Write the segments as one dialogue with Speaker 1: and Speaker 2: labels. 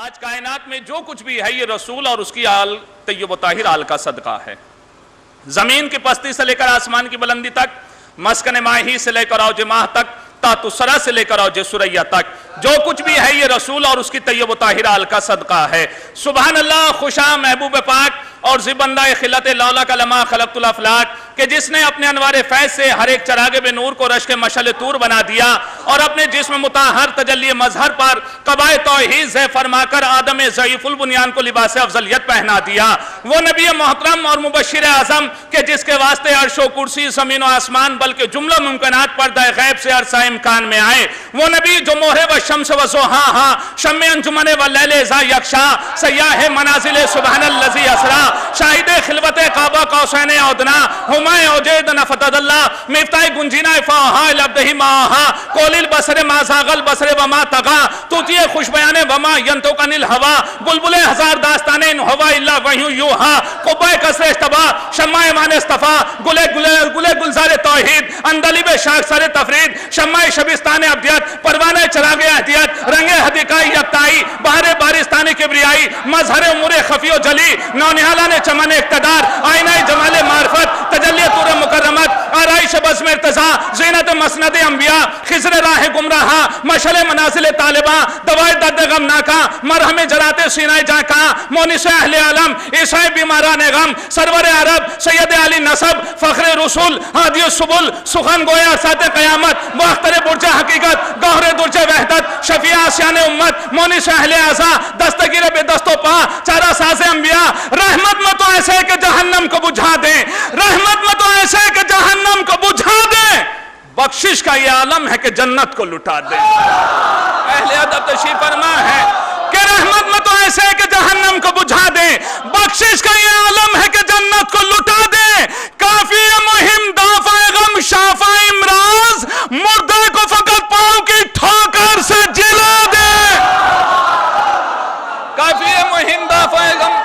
Speaker 1: آج کائنات میں جو کچھ بھی ہے یہ رسول اور اس کی آل طیب و طاہر آل کا صدقہ ہے. زمین کی پستی سے لے کر آسمان کی بلندی تک، مسکن ماہی سے لے کر اوج ماہ تک، تاتسرا سے لے کر اوج سریا تک، جو کچھ بھی ہے یہ رسول اور اس کی طیب و طاہر آل کا صدقہ ہے. سبحان اللہ، خوشا محبوب پاک اور زبندہ خلت لولا کا لما خلقت الافلاک، کہ جس نے اپنے انوار فیض سے ہر ایک چراغ بے نور کو رشک مشعل طور بنا دیا اور اپنے جسم مطہر تجلی مظہر پر قبائے توحید سے فرما کر آدم ضعیف البنیان کو لباس افضلیت پہنا دیا. وہ نبی محترم اور مبشر اعظم کہ جس کے واسطے عرش و کرسی، زمین و آسمان بلکہ جملہ ممکنات پردہ غیب سے عرصہ امکان میں آئے. وہ نبی جو موہے و شمس و ضحاہا، شمع انجمن و لیل اذا یغشا، سیاح منازل سبحان الذی اسرا، شاہد خلوت کعبہ قوسین ادنا، ہمائے اوجید نفتد اللہ، مفتاح گنجینہ فاہا لبدہی ماہا، کول البصر ما زاغ البصر وما طغا، توتی خوش بیان وما ینطق عن الہوا، بلبل ہزار داستان ان ہوا الا وحی یوحا، قبہ کسر اشتبا، شمع ایمان استفا، گلے گلزار توحید، اندلیب شاکسر تفرید، شمع شبستان ابدیت، پروانہ چراغ اہدیت، رنگ حدیقہ یکتائی، بہر بارستان کبریائی، مظہر امور خفی و جلی، نونہالان چمن اقتدار، آئینہ جمال معرفت، تجلی طور مکرمت، آرائش بزم ارتضا، زینت مسند انبیاء، خضر راہ گمراہا، مشعل منازل طالباں، دوائے درد غم ناکا، مرہم جرات سینہ جاکا، مونس اہل عالم، عیسائی بیماران غم، سرور عرب، سید علی نصب، فخر رسول، ہادی السبل، سخن گویا سات قیامت، مختر برج حقیقت، گوہر درج وحدت، شفیع آسیان امت، مونس اہل عزا، دستگیر بے دست و پا، چارہ ساز انبیاء. رحمت میں تو ایسے کہ جہنم کو بجھا دیں، رحمت میں تو ایسے کہ جہنم کو بجھا دیں، بخشش کا یہ عالم ہے کہ جنت کو لٹا دیں. اہل ادب تشریف فرما ہے کہ رحمت میں تو ایسے کہ جہنم کو بجھا دیں، بخشش کا یہ عالم ہے کہ جنت کو لٹا دیں. کافی مہم دافع غم شافع امراض، مردے کو فقط پاؤں کی ٹھوکر سے جلا دیں. کافی مہم دافع غم،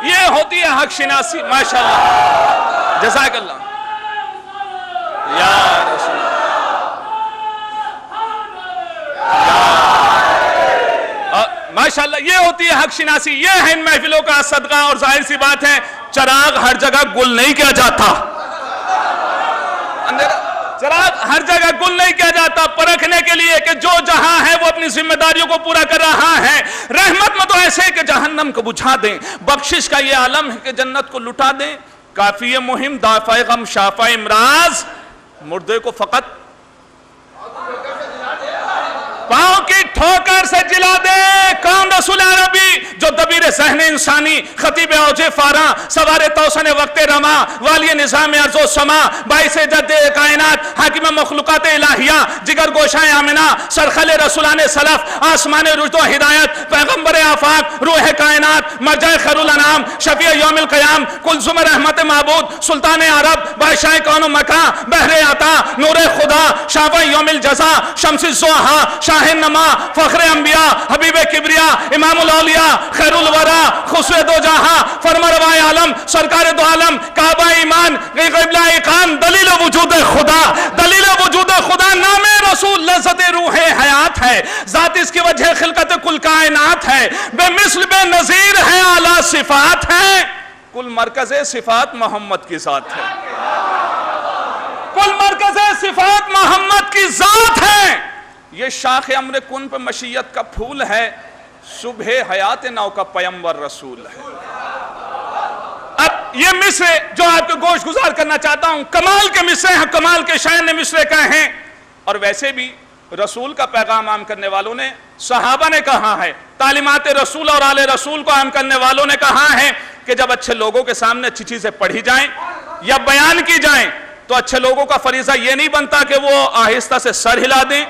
Speaker 1: یہ ہوتی ہے حق شناسی. ماشاءاللہ، جزاک اللہ یا رسول ماشاءاللہ، یہ ہوتی ہے حق شناسی. یہ ہے ان محفلوں کا صدقہ. اور ظاہر سی بات ہے چراغ ہر جگہ گل نہیں کیا جاتا، چراغ ہر جگہ گل نہیں کیا جاتا، پرکھنے کے لیے کہ جو جہاں ہے وہ اپنی ذمہ داریوں کو پورا کر رہا ہے. رحمت میں تو ایسے کہ جہنم کو بجھا دیں، بخشش کا یہ عالم ہے کہ جنت کو لٹا دیں. کافی مہم دافع غم شافع امراض، مردے کو فقط پاؤں کی ٹھوکر سے جلا دے. کون رسول عربی جو دبیر ذہن انسانی، خطیب اوج فاراں، سوار توسن وقت رما، والی نظام ارض و سما، باعث جد کائنات، حاکم مخلوقات الہیہ، جگر گوشائے آمنہ، سرخل رسولان سلف، آسمان رشد و ہدایت، پیغمبر آفاق، روح کائنات، مرجع خیر الانام، شفیع یوم القیام، کلثوم رحمت معبود، سلطان عرب، بادشاہ کون و مکان، بحر عطا، نور خدا، شافع یوم الجزا، شمس الضحیٰ، شاہ نما، فخر انبیاء، حبیب کبریا، امام الاولیاء، خیر الورا، خسر دو جہاں، فرمانروا عالم، سرکار دو عالم، کعبہ ایمان، قبلہ ایقان، دلیل وجود خدا. دلیل وجود خدا نام رسول لذت روح حیات ہے، ذات اس کی وجہ خلقت کل کائنات ہے، بے مثل بے نظیر ہے، اعلیٰ صفات ہے، کل مرکز صفات محمد کی ذات ہے. کل مرکز صفات محمد کی ذات ہے. یہ شاخ امر کن پہ مشیت کا پھول ہے، صبح حیات نو کا پیمبر رسول ہے. اب یہ مصرے جو آپ کو گوش گزار کرنا چاہتا ہوں، کمال کے مصرے ہیں، کمال کے شاعر نے مصرے کہے ہیں. اور ویسے بھی رسول کا پیغام عام کرنے والوں نے، صحابہ نے کہا ہے، تعلیمات رسول اور آل رسول کو عام کرنے والوں نے کہا ہے کہ جب اچھے لوگوں کے سامنے اچھی چیزیں پڑھی جائیں یا بیان کی جائیں تو اچھے لوگوں کا فریضہ یہ نہیں بنتا کہ وہ آہستہ سے سر ہلا دیں.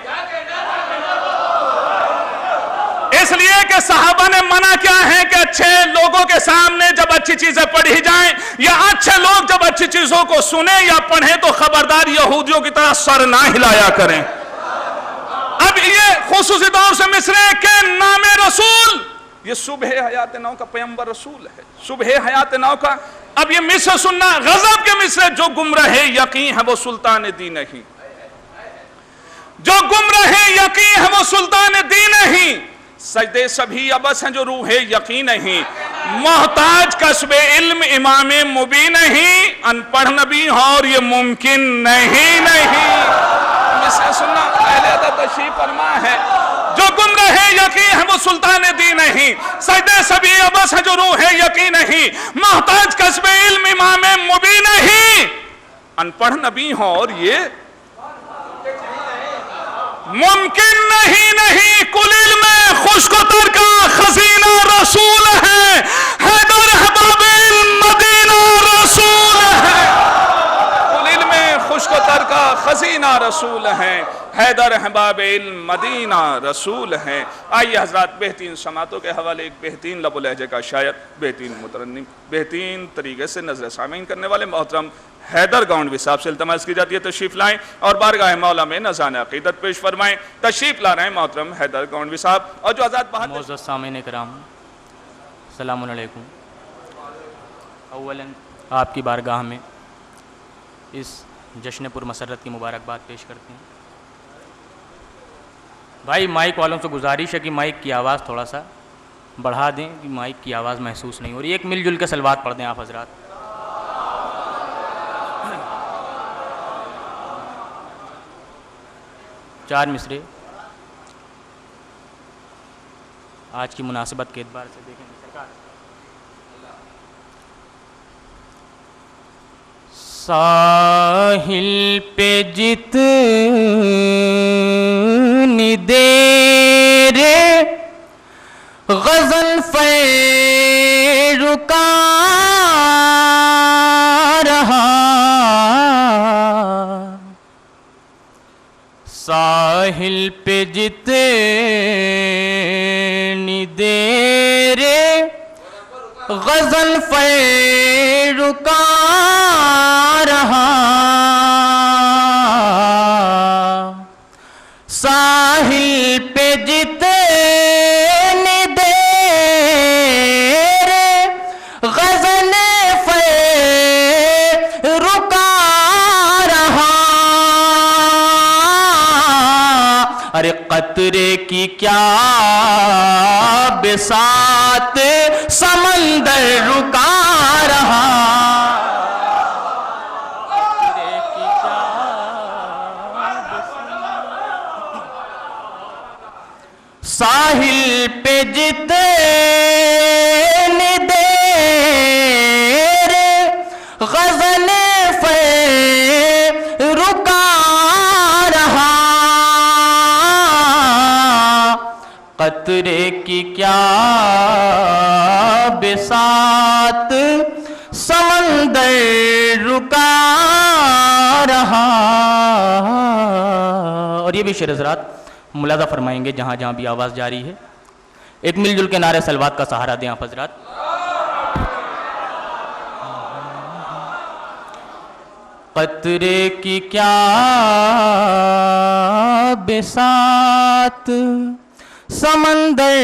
Speaker 1: اس لیے کہ صحابہ نے منع کیا ہے کہ اچھے لوگوں کے سامنے جب اچھی چیزیں پڑھی جائیں یا اچھے لوگ جب اچھی چیزوں کو سنیں یا پڑھیں تو خبردار یہودیوں کی طرح سر نہ ہلایا کریں. اب یہ خصوصی طور سے مصرے کے نام رسول، یہ صبح حیات نو کا پیغمبر رسول ہے. صبح حیات نو کا اب یہ مصر سننا، غضب کے مصر، جو گمراہ یقین ہے وہ سلطان دین نہیں، جو گمراہ یقین ہے وہ سلطان دین نہیں، سجدے سبھی عبث ہیں جو روح یقین نہیں، محتاج کسب علم امام مبین نہیں، ان پڑھ نبی ہو اور یہ ممکن نہیں مصر سننا اہل ادب تشریف فرما ہے، جو گمراہ یقین ہے وہ سلطان دین نہیں، سجدے سبھی عبث ہیں جو روح یقین نہیں، محتاج کسب علم امام مبین نہیں، ان پڑھ نبی ہو اور یہ ممکن نہیں، کل علم خشک و تر کا خزینہ رسول ہے، حیدر احباب مدینہ رسول ہے، کل علم خشک و تر کا خزینہ رسول ہے، حیدر احباب مدینہ رسول ہے۔ آئیے حضرات بہترین سماعتوں کے حوالے ایک بہترین لب و لہجے کا شاعر، بہترین مترنم، بہترین طریقے سے نظر سامعین کرنے والے محترم حیدر گاؤنڈوی صاحب سے التماس کی جاتی ہے تشریف لائیں اور بارگاہ مولا میں نذران عقیدت پیش فرمائیں۔ تشریف لا رہے ہیں محترم حیدر گاؤنڈوی صاحب، اور جو آزاد بہادر
Speaker 2: معزز سامعین کرام السلام علیکم۔ اولاً آپ کی بارگاہ میں اس جشن پر مسرت کی مبارکباد پیش کرتے ہیں۔ بھائی مائک والوں سے گزارش ہے کہ مائک کی آواز تھوڑا سا بڑھا دیں کہ مائک کی آواز محسوس نہیں ہو رہی، ایک مل جل کے صلوات پڑھ دیں آپ حضرات۔ چار مصرے آج کی مناسبت کے اعتبار سے دیکھیں سرکار۔ ساحل پہ جتنی دیر غزل رکا رہا، ساحل پہ جتنی دیر غزل رکا رہا، ساحل پہ جتنی دیر غزل رکا رہا، ارے قطرے کی کیا بساط سمندر رکا رہا، قطرے کی کیا ساحل پہ جتنی دیر غزل رکا رہا، قطرے کی کیا بساط سمندر رکا رہا۔ اور یہ بھی شعر حضرات ملاحظہ فرمائیں گے جہاں جہاں بھی آواز جاری ہے، ایک مل جل کے نعرے صلوات کا سہارا دیں آپ حضرات۔ قطرے کی کیا بساط سمندر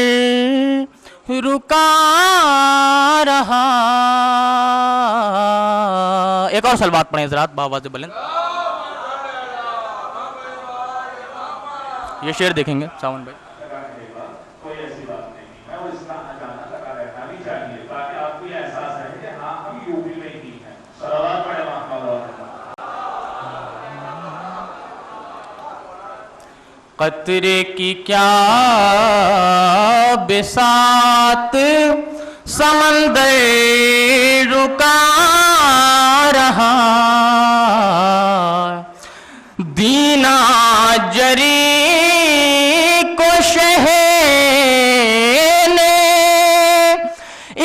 Speaker 2: رکا رہا۔ ایک اور صلوات پڑھیں حضرات بآواز بلند۔ یہ شعر دیکھیں گے ساون بھائی۔
Speaker 3: کوئی ایسی بات نہیں ہے، اور اس کا جانا لگا رہنا بھی چاہیے تاکہ آپ کو یہ احساس ہے کہ ہاں ہم یوپی میں ہی ہیں۔ صلوات پڑھیں محمد اور
Speaker 2: قطرے کی کیا بساط سمندر رکا رہا، دینا جری کو شہ نے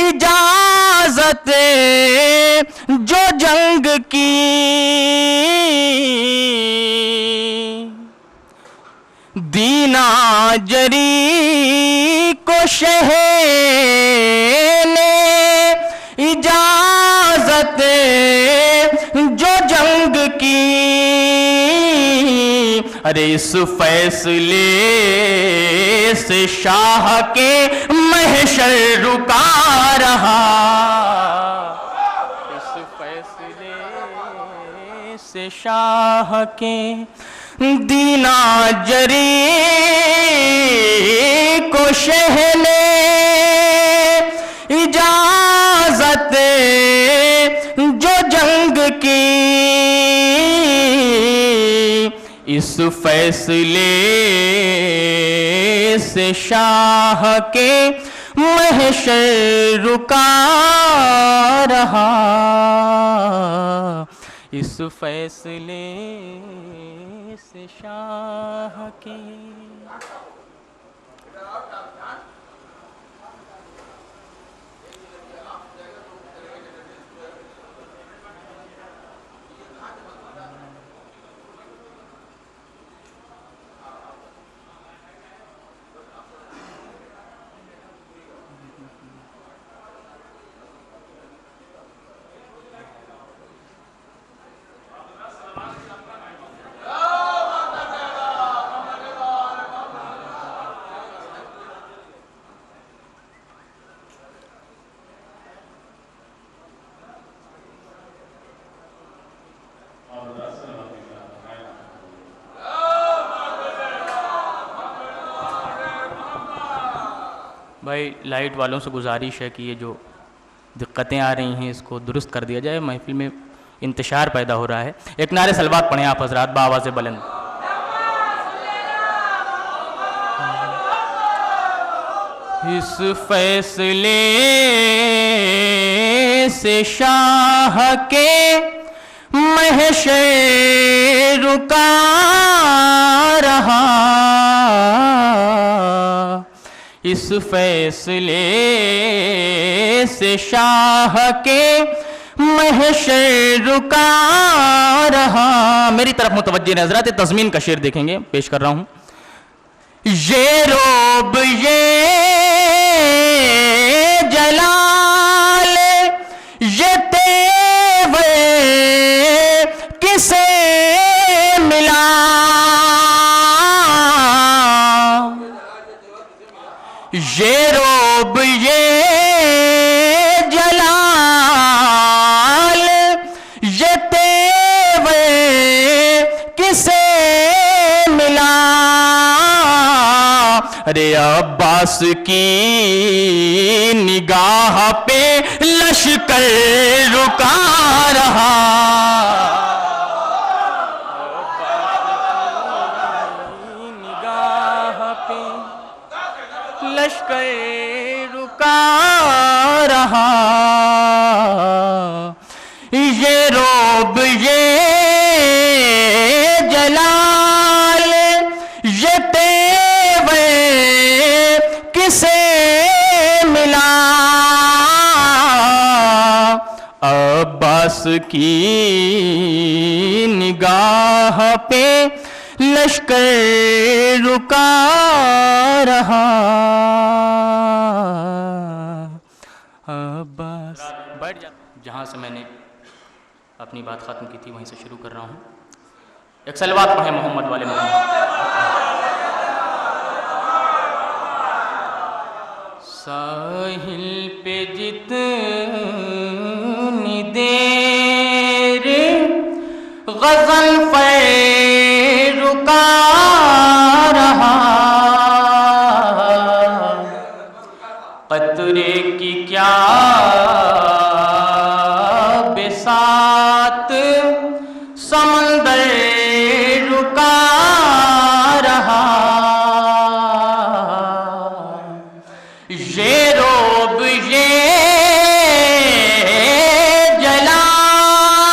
Speaker 2: اجازت جو جنگ کی، دینا جری کو شہ نے اجازت جو جنگ کی، ارے اس فیصلے سے شاہ کے محشر رکا رہا، سے شاہ کے دینا جری کو شہ نے اجازت جو جنگ کی اس فیصلے سے شاہ کے محشر رکا رہا، اس فیصلے سے شاہ کے. بھائی لائٹ والوں سے گزارش ہے کہ یہ جو دقتیں آ رہی ہیں اس کو درست کر دیا جائے، محفل میں انتشار پیدا ہو رہا ہے. ایک نعرے صلوات پڑھیں آپ حضرات بآواز بلند. اس فیصلے سے شاہ کے محشر رکا رہا، اس فیصلے سے شاہ کے محشر رکا رہا. میری طرف متوجہ ہیں حضرات، تضمین کا شعر دیکھیں گے، پیش کر رہا ہوں. یہ روب یہ جلال یہ تیور کسے ملا، یہ روب یہ جلال یہ تیور کسے ملا. ارے عباس کی نگاہ پہ لشکر رکا رہا، نگاہ پہ لشکر رکا رہا. یہ روب یہ جلال یہ تیور کسے ملا، عباس کی نگاہ پہ لشکر رکا رہا. عباس بیٹھ جا، جہاں سے میں نے اپنی بات ختم کی تھی وہیں سے شروع کر رہا ہوں. ایک صلوات پڑھیں محمد والے محمد. ساحل پہ جتنی دیر غزل پہ رکا رہا، قطرے کی کیا بساط سمندر رکا رہا. یہ روب یہ جلال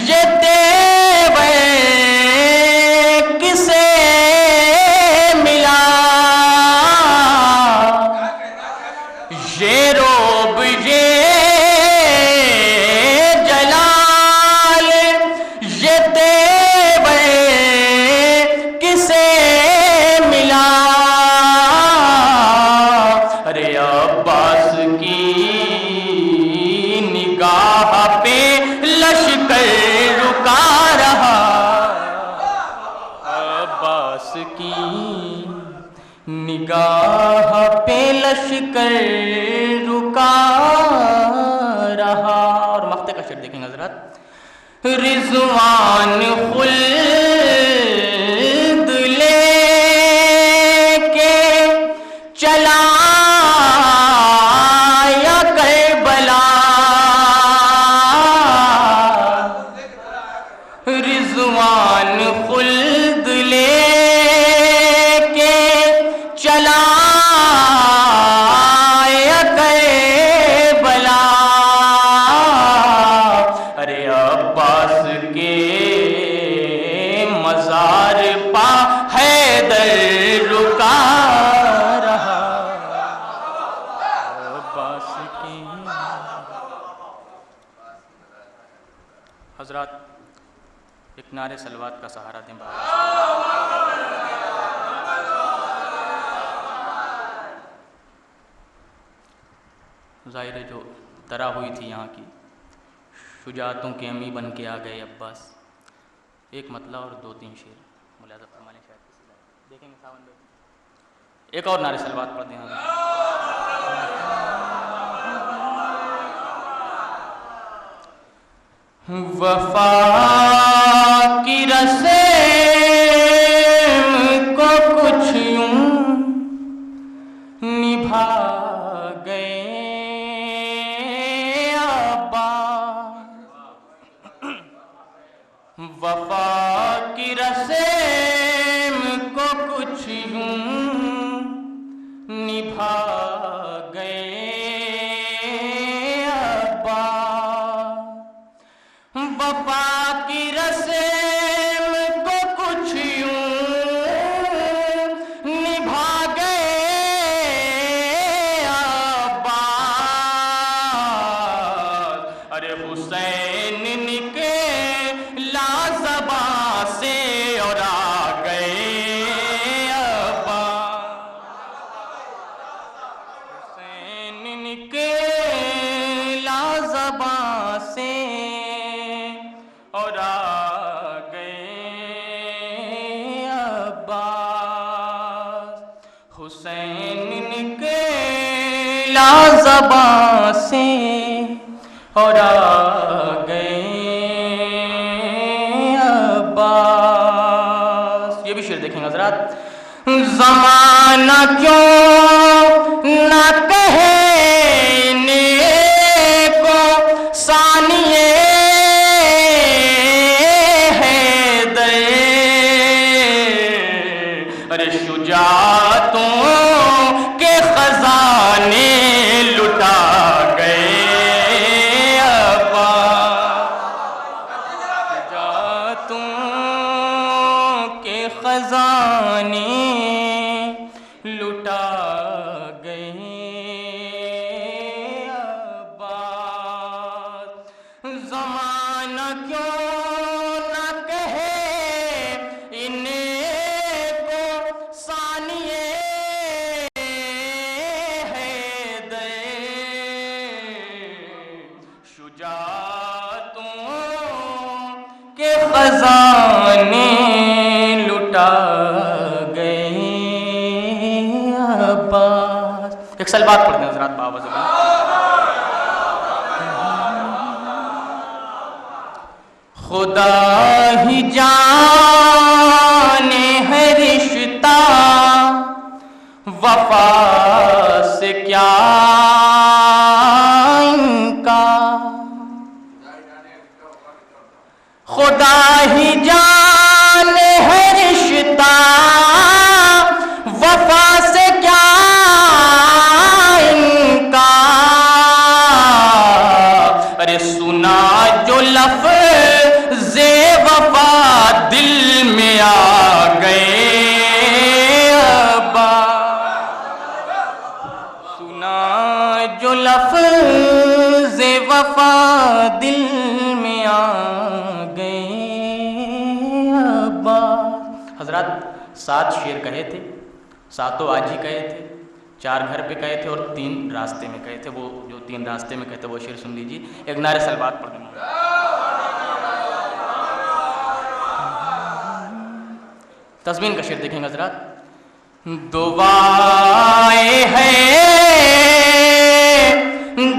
Speaker 2: یہ تیور کسے ملا، یہ روب یہ جلال یہ تیور کسے ملا. ارے عباس کی نگاہ پہ لشکر رکا رہا، عباس کی نگاہ پہ لشکر رکا رہا. اور مقطع کا شعر دیکھیں گے حضرات. رضوان خلد لے کے چلا یا کربلا، رضوان خلد لے کے چلا یا کربلا، ارے عباس کے مزار پا حیدر رکا رہا. عباس کی حضرات ایک نعرے صلوات کا سہارا دیں. ظاہر ہے جو طرح ہوئی تھی یہاں کی، شجاعتوں کے امی بن کے آ گئے عباس. ایک مطلع اور 2-3 شعر ملاحظہ فرما لیں. شاید دیکھیں گے ساون بھائی ایک اور نعرے صلوات پڑھ دیں. وفا کی رسم کو کچھ یوں نبھا گئے عباس، وفا کی رسم کو کچھ یوں نبھا گئے عباس، وفا کی رسم کو کچھ یوں نبھا گئے عباس، ارے حسین نکلا زباں سے اور آ گئے عباس، حسین نکلا زباں سے اور آ گئے عباس، حسین نکلا زباں سے اور آ گئے عباس. یہ بھی شعر دیکھیں حضرات. زمانہ کیوں نہ کہنے کو ثانیے شجاعتوں کے خزانے لٹا گئے عباس، شجاعتوں کے خزانے لٹا گئے عباس. زمانہ کیوں نہ کہے انہیں خزانے لٹا گئے عباس. ایک سلوات پڑھ دیں حضرات بآواز بلند. خدا ہی جانے ہے رشتہ وفا سے کیا ان کا، خدا ہی جانے ہے رشتہ وفا سے کیا ان کا، ارے سنا جو لفظ وفا دل میں آ گئے عباس، سنا جو لفظ وفا دل میں آ گئے عباس. حضرات 7 شعر کہے تھے، 7 آج ہی کہے تھے، 4 گھر پہ کہے تھے اور 3 راستے میں کہے تھے. وہ جو 3 راستے میں کہے تھے وہ شعر سن لیجیے. ایک نعرے صلوات پڑھ دیں. تزمین کا شعر دیکھیں گے حضرات. دعائیں ہیں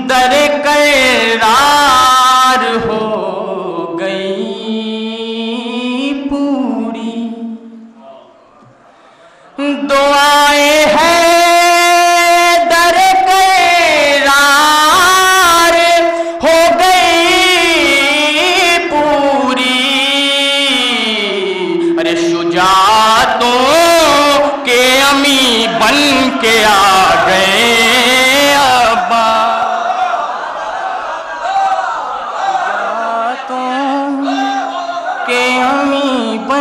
Speaker 2: در کرا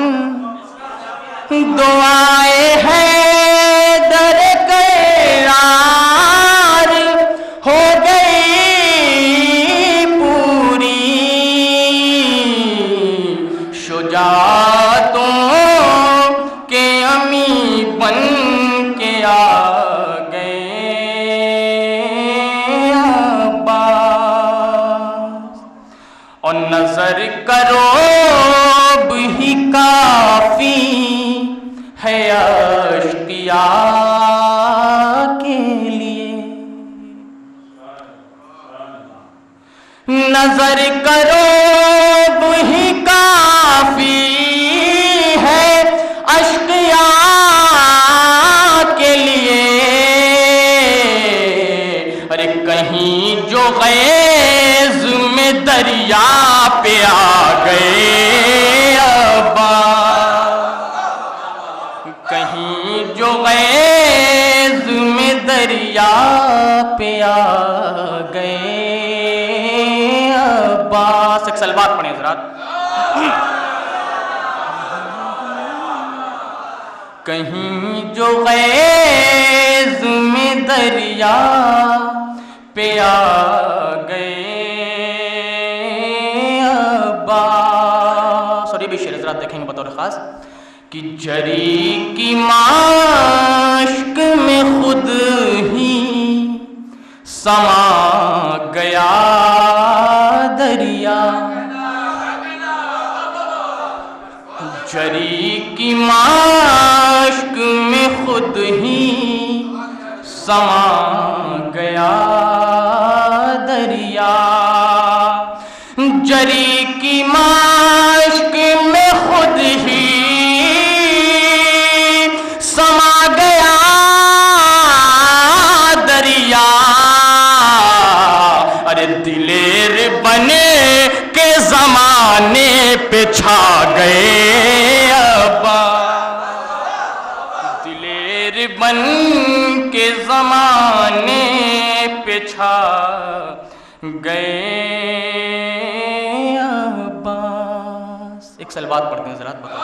Speaker 2: دشمن دعائیں حیدر کرار ہو گئی پوری شجاعتوں کے امی بن کے آ گئے عباس اور نظر کرو بھی کافی ہے اشقیاء کے لیے نظر کرو بھی کافی ہے اشقیاء کے لیے ارے کہیں جو غیظ میں دریا پہ آ گئے کہیں جو غیظ میں دریا پہ آ گئے عباس. ایک سلوات پڑھیں حضرات. کہیں جو غیظ میں دریا پہ آ گئے عباس. اور یہ بھی شعر حضرات دیکھیں گے بطور خاص کہ جری کی مشک میں خود ہی سما گیا دریا جری کی مشک میں خود ہی سما گیا دریا جری کی مشک میں خود ہی سما گیا دریا ارے دلیر بنے کے زمانے پہ چھا گئے عباس دلیر بن کے زمانے پہ چھا گئے عباس. ایک سلوات پڑھتے ہیں حضرات بتا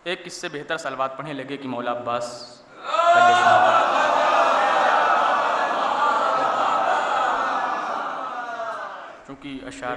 Speaker 2: ایک اس سے بہتر سلوات پڑھنے لگے کہ مولا عباس چونکہ اشعار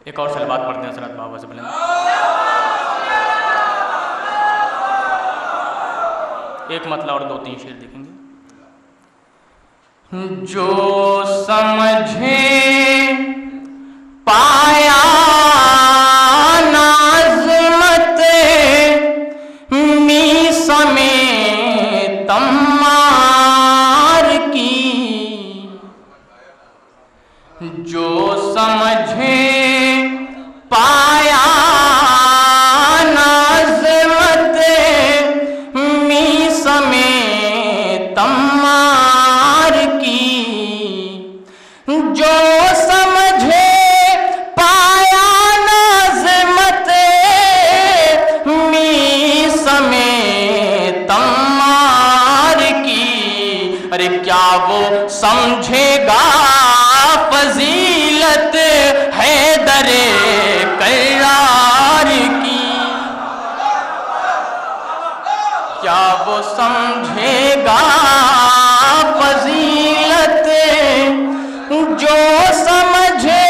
Speaker 2: ایک اور سلوات پڑھتے ہیں حضرات بابا سے بلند. ایک مطلع اور دو تین شعر دیکھیں گے. جو سمجھے پایا نازمت می سمیت تمار کی جو سمجھے پایا نازمت می سمیت تمار کی جو سمجھے پایا نازمت می سمیت تمار کی ارے کیا وہ سمجھے گا فضیلت حیدر کرار کی کیا وہ سمجھے گا فضیلت جو سمجھے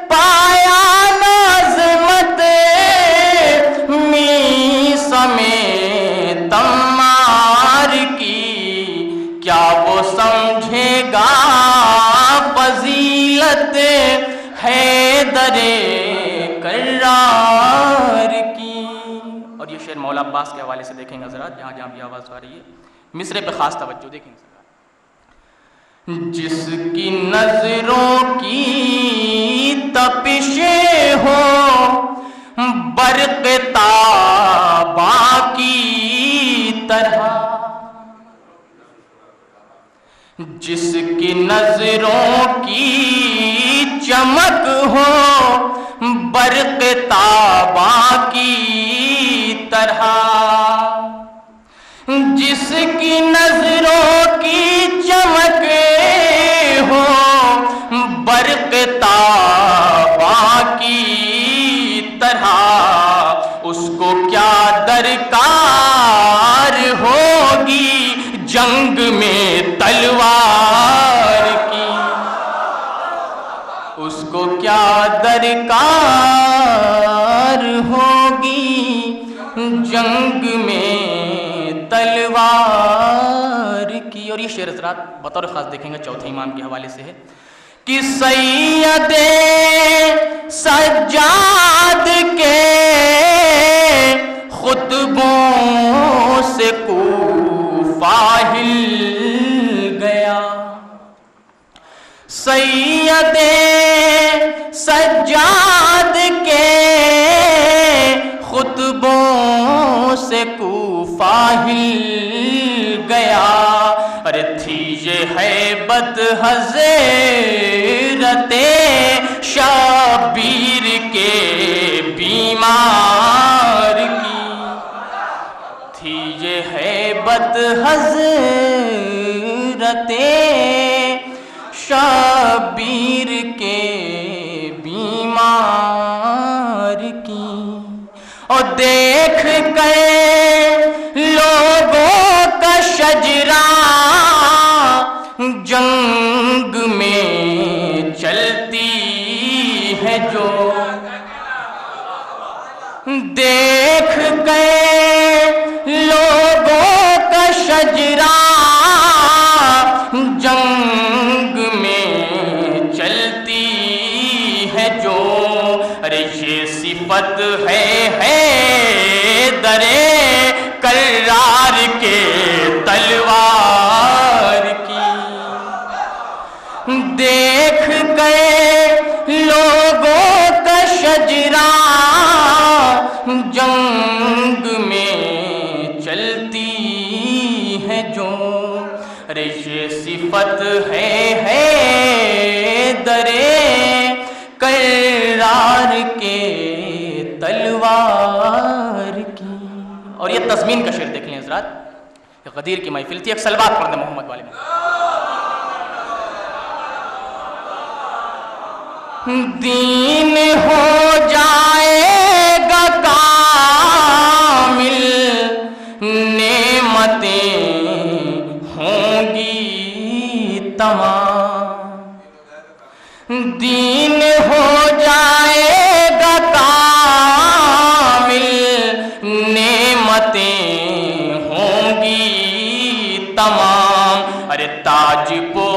Speaker 2: پایا نازمت می سمیت تمار کی کیا وہ سمجھے گا فضیلت حیدر کرار کی. اور یہ شعر مولا عباس کے حوالے سے دیکھیں گے حضرات جہاں جہاں بھی آواز آ رہی ہے. مصرے پہ خاص توجہ دیکھیں گے. جس کی نظروں کی تپشیں ہو برق تاباں کی طرح، جس کی نظروں کی چمک ہو برق تاباں کی طرح، جس کی نظروں کی چمک ہو برق تاباں کی طرح، اس کو کیا درکار ہوگی جنگ میں تلوار کی، اس کو کیا درکار ہوگی جنگ میں تلوار کی۔ اور یہ شعر حضرات بطور خاص دیکھیں گے چوتھے امام کے حوالے سے ہے کہ سید سجاد کے خطبوں سے کوفہ ہل گیا، سید سجاد کے خطبوں سے کوفہ ہل گیا، ارے تھی یہ ہیبت حضرت شبیر کے بیمار کی، تھی یہ ہیبت حضرت شبیر کے بیمار کی، اور دیکھ کے لوگوں کا شجرہ جنگ میں چلتی ہے جو، دیکھ کے لوگوں کا شجرہ جنگ میں چلتی ہے جو، ارے یہ صفت ہے درے کرار کے تلوار کی، دیکھ کے لوگوں کا شجرہ جنگ میں چلتی ہے جو، ارے یہ صفت ہے درے کرار کے تلوار کی۔ اور یہ تضمین کا شعر دیکھ لیں حضرات، غدیر کی محفل تھی، ایک سلوات پڑھ دیں محمد والے میں۔ دین ہو جائے گا کامل، نعمتیں ہوں گی تمام، دین ہو جائے گا کامل، نعمتیں ہوں گی تمام، ارے تاج پو